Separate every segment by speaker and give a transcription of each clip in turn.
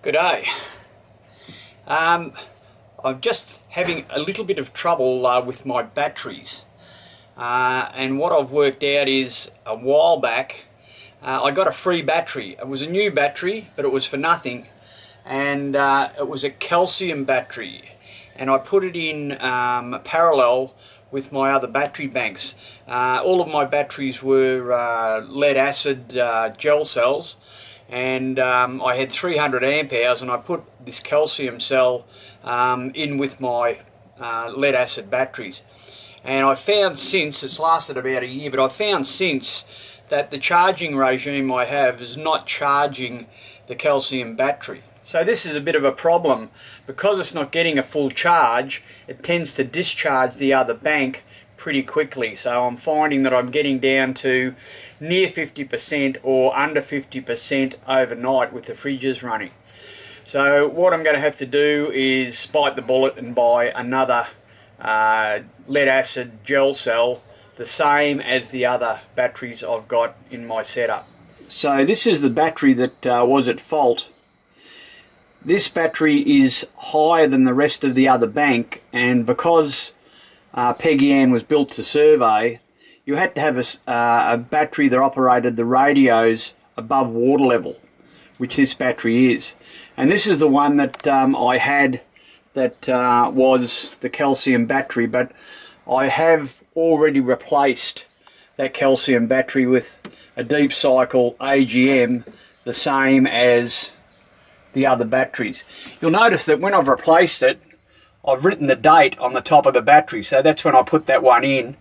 Speaker 1: Good day. I'm just having a little bit of trouble with my batteries, and what I've worked out is a while back I got a free battery. It was a new battery, but it was for nothing, and it was a calcium battery, and I put it in parallel with my other battery banks. All of my batteries were lead acid gel cells, and I had 300 amp hours, and I put this calcium cell in with my lead acid batteries. And I found since, it's lasted about a year, but I found since that the charging regime I have is not charging the calcium battery. So this is a bit of a problem. Because it's not getting a full charge, it tends to discharge the other bank pretty quickly. So I'm finding that I'm getting down to near 50% or under 50% overnight with the fridges running. So what I'm going to have to do is bite the bullet and buy another lead acid gel cell, the same as the other batteries I've got in my setup. So this is the battery that was at fault. This battery is higher than the rest of the other bank, and because Peggy-Anne was built to survey, you had to have a battery that operated the radios above water level, which this battery is. And this is the one that I had that was the calcium battery, but I have already replaced that calcium battery with a deep cycle AGM, the same as the other batteries. You'll notice that when I've replaced it, I've written the date on the top of the battery, so that's when I put that one in,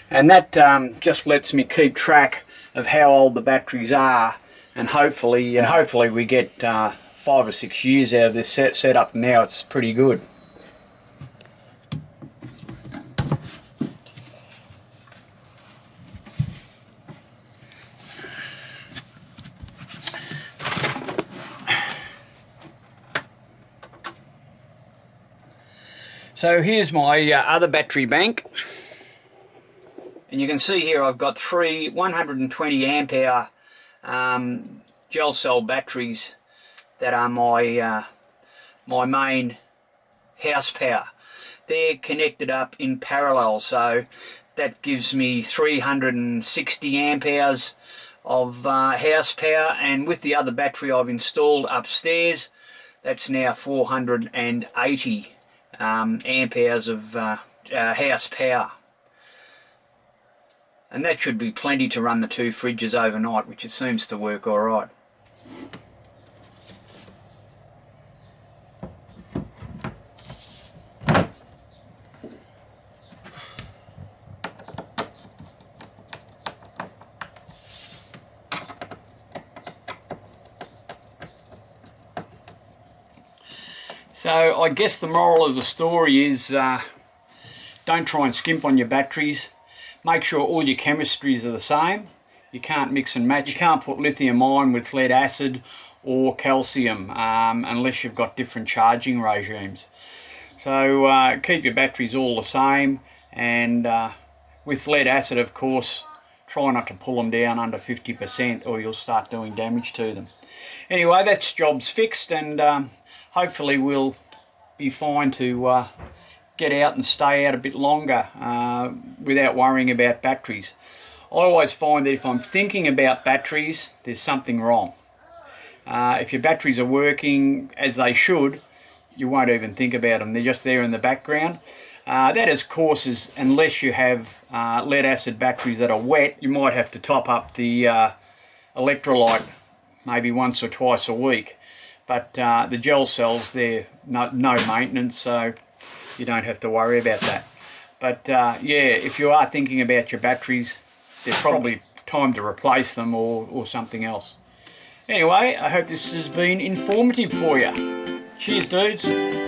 Speaker 1: and that just lets me keep track of how old the batteries are, and hopefully we get 5 or 6 years out of this setup. Now it's pretty good. So here's my other battery bank, and you can see here I've got three 120 amp hour gel cell batteries that are my my main house power. They're connected up in parallel, so that gives me 360 amp hours of house power, and with the other battery I've installed upstairs, that's now 480 amp hours of house power, and that should be plenty to run the two fridges overnight, which it seems to work all right. So I guess the moral of the story is don't try and skimp on your batteries. Make sure all your chemistries are the same. You can't mix and match. You can't put lithium ion with lead acid or calcium unless you've got different charging regimes. So keep your batteries all the same, and with lead acid, of course, try not to pull them down under 50% or you'll start doing damage to them. Anyway, that's job's fixed, and hopefully we'll be fine to get out and stay out a bit longer without worrying about batteries. I always find that if I'm thinking about batteries, there's something wrong. If your batteries are working as they should, you won't even think about them. They're just there in the background. That of course is, unless you have lead acid batteries that are wet, you might have to top up the electrolyte maybe once or twice a week. But the gel cells, they're no maintenance, so you don't have to worry about that. But yeah, if you are thinking about your batteries, there's probably time to replace them or something else. Anyway, I hope this has been informative for you. Cheers, dudes.